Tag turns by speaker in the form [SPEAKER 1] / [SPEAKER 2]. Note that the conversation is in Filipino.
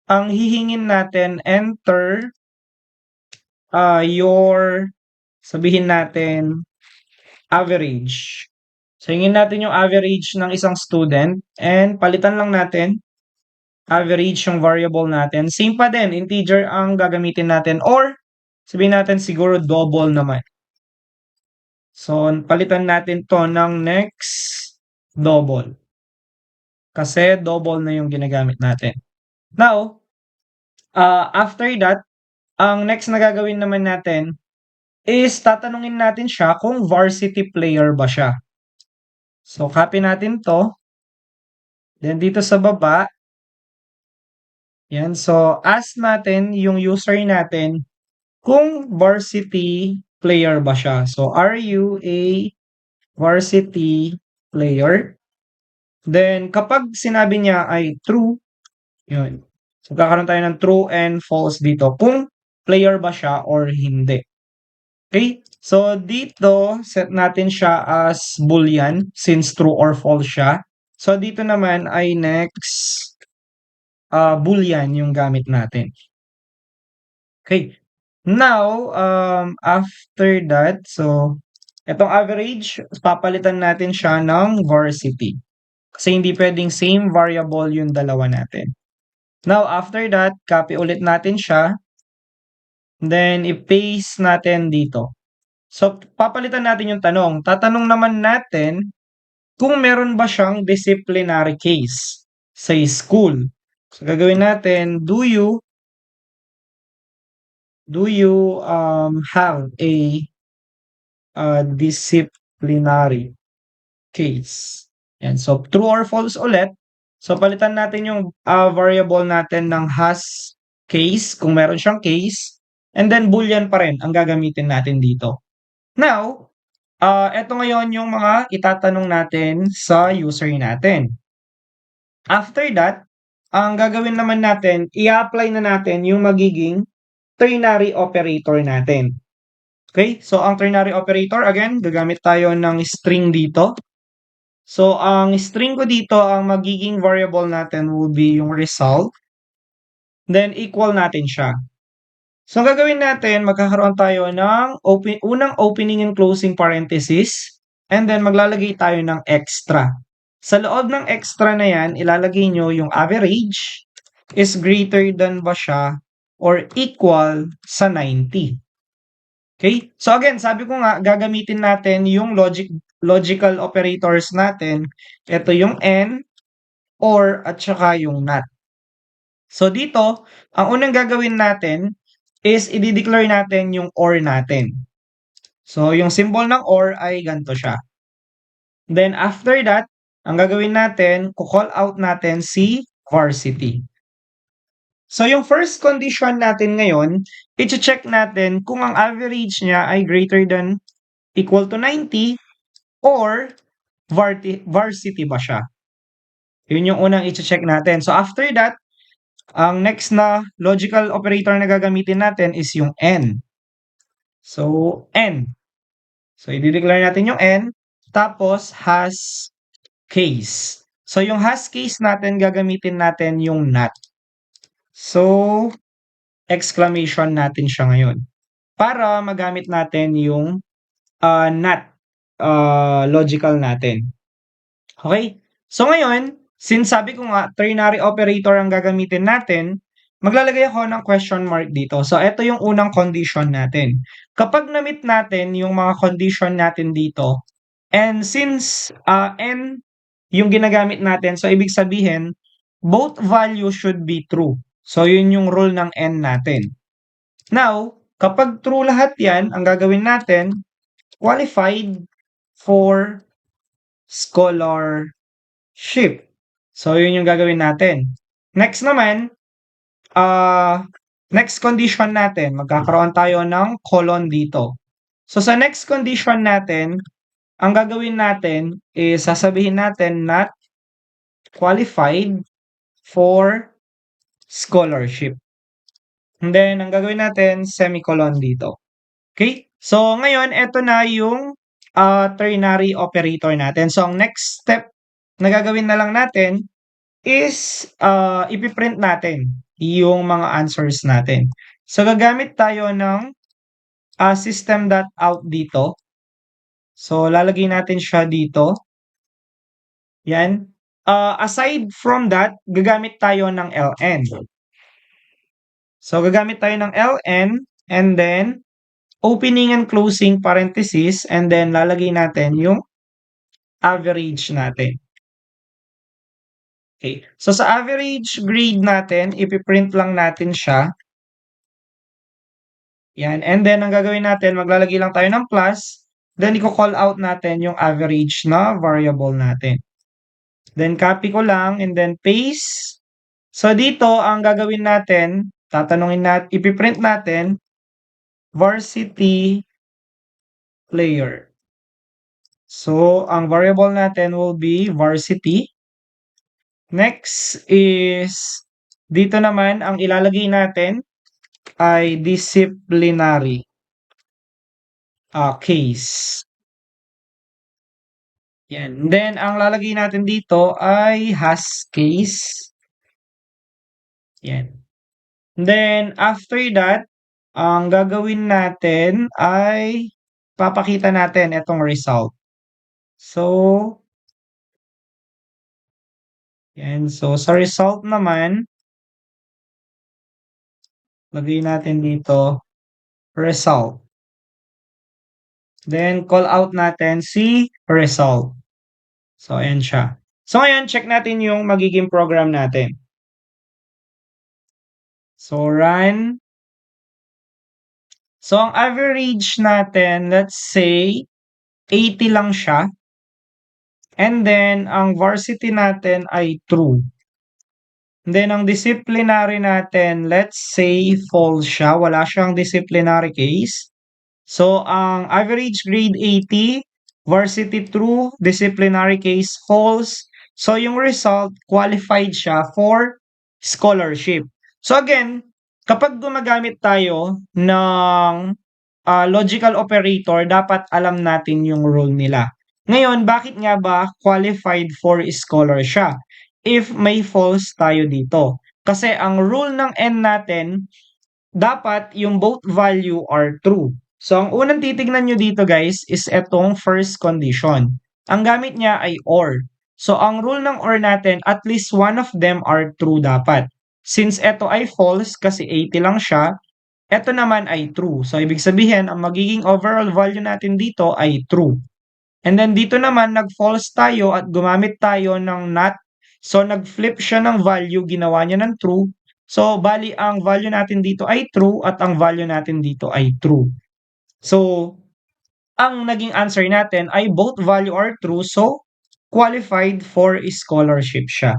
[SPEAKER 1] ang hihingin natin, enter your, sabihin natin, average. So, hingin natin yung average ng isang student and palitan lang natin average yung variable natin. Same pa din, integer ang gagamitin natin or sabihin natin siguro double naman. So, palitan natin to ng next double. Kasi double na yung ginagamit natin. Now, after that, ang next na gagawin naman natin is tatanungin natin siya kung varsity player ba siya. So, copy natin to. Then, dito sa baba, yan. So, ask natin yung user natin kung varsity player ba siya. So, are you a varsity player? Then, kapag sinabi niya ay true, yun. So, kakaroon tayo ng true and false dito kung player ba siya or hindi. Okay? So, dito, set natin siya as boolean since true or false siya. So, dito naman ay next boolean yung gamit natin. Okay. Now, after that, so, itong average, papalitan natin siya ng varsity. Kasi hindi pwedeng same variable yung dalawa natin. Now, after that, copy ulit natin siya. Then, i-paste natin dito. So, papalitan natin yung tanong. Tatanong naman natin kung meron ba siyang disciplinary case sa school. So, gagawin natin, do you have a disciplinary case? Yan. So, true or false ulit. So, palitan natin yung variable natin ng has case, kung meron siyang case. And then, boolean pa rin ang gagamitin natin dito. Now, eto ngayon yung mga itatanong natin sa user natin. After that, ang gagawin naman natin, i-apply na natin yung magiging ternary operator natin. Okay? So, ang ternary operator, again, gagamit tayo ng string dito. So, ang string ko dito, ang magiging variable natin will be yung result. Then, equal natin siya. So, ang gagawin natin, magkakaroon tayo ng unang opening and closing parenthesis. And then, maglalagay tayo ng extra. Sa loob ng extra na yan, ilalagay nyo yung average is greater than ba siya or equal sa 90. Okay? So again, sabi ko nga, gagamitin natin yung logical operators natin. Ito yung and, or, at saka yung not. So dito, ang unang gagawin natin is i-declare natin yung or natin. So yung symbol ng or ay ganito siya. Then after that, ang gagawin natin, call out natin si varsity. So yung first condition natin ngayon, i-check natin kung ang average niya ay greater than equal to 90 or varsity ba siya. Yun yung unang i-check natin. So after that, ang next na logical operator na gagamitin natin is yung n. So n. So i-declare natin yung n, tapos has case. So yung has case natin, gagamitin natin yung not. So exclamation natin siya ngayon para magamit natin yung not logical natin. Okay? So ngayon, since sabi ko nga ternary operator ang gagamitin natin, maglalagay ako ng question mark dito. So ito yung unang condition natin. Kapag na-meet natin yung mga condition natin dito, and since n yung ginagamit natin, so ibig sabihin, both values should be true. So yun yung rule ng n natin. Now, kapag true lahat yan, ang gagawin natin, qualified for scholarship. So, yun yung gagawin natin. Next naman, next condition natin, magkakaroon tayo ng colon dito. So, sa next condition natin, ang gagawin natin is sasabihin natin not qualified for scholarship. And then, ang gagawin natin, semicolon dito. Okay? So, ngayon, eto na yung ternary operator natin. So, ang next step na gagawin na lang natin is ipiprint natin yung mga answers natin. So, gagamit tayo ng system.out dito. So, lalagay natin siya dito. Yan. Aside from that, gagamit tayo ng ln. So, gagamit tayo ng ln and then opening and closing parenthesis and then lalagay natin yung average natin. Okay. So, sa average grade natin, ipiprint lang natin siya. Yan. And then, ang gagawin natin, maglalagay lang tayo ng plus. Then, i-call out natin yung average na variable natin. Then, copy ko lang and then paste. So, dito, ang gagawin natin, tatanungin natin, ipiprint natin, varsity player. So, ang variable natin will be varsity. Next is, dito naman, ang ilalagay natin ay disciplinary case. Yan. Then, ang lalagay natin dito ay has case. Yan. Then, after that, ang gagawin natin ay papakita natin itong result. So, yan. So, sa result naman, lagay natin dito, result. Then, call out natin si result. So, ayan siya. So, ngayon, check natin yung magiging program natin. So, run. So, ang average natin, let's say, 80 lang siya. And then, ang varsity natin ay true. And then, ang disciplinary natin, let's say, false siya. Wala siyang disciplinary case. So, ang average grade 80, varsity true, disciplinary case false. So, yung result, qualified siya for scholarship. So, again, kapag gumagamit tayo ng logical operator, dapat alam natin yung rule nila. Ngayon, bakit nga ba qualified for scholar siya? If may false tayo dito. Kasi ang rule ng N natin, dapat yung both value are true. So, ang unang titignan nyo dito guys is etong first condition. Ang gamit niya ay OR. So, ang rule ng OR natin, at least one of them are true dapat. Since eto ay false kasi 80 lang siya, eto naman ay true. So, ibig sabihin, ang magiging overall value natin dito ay true. And then dito naman, nag-false tayo at gumamit tayo ng not. So, nag-flip siya ng value, ginawa niya ng true. So, bali ang value natin dito ay true at ang value natin dito ay true. So, ang naging answer natin ay both value are true. So, qualified for scholarship siya.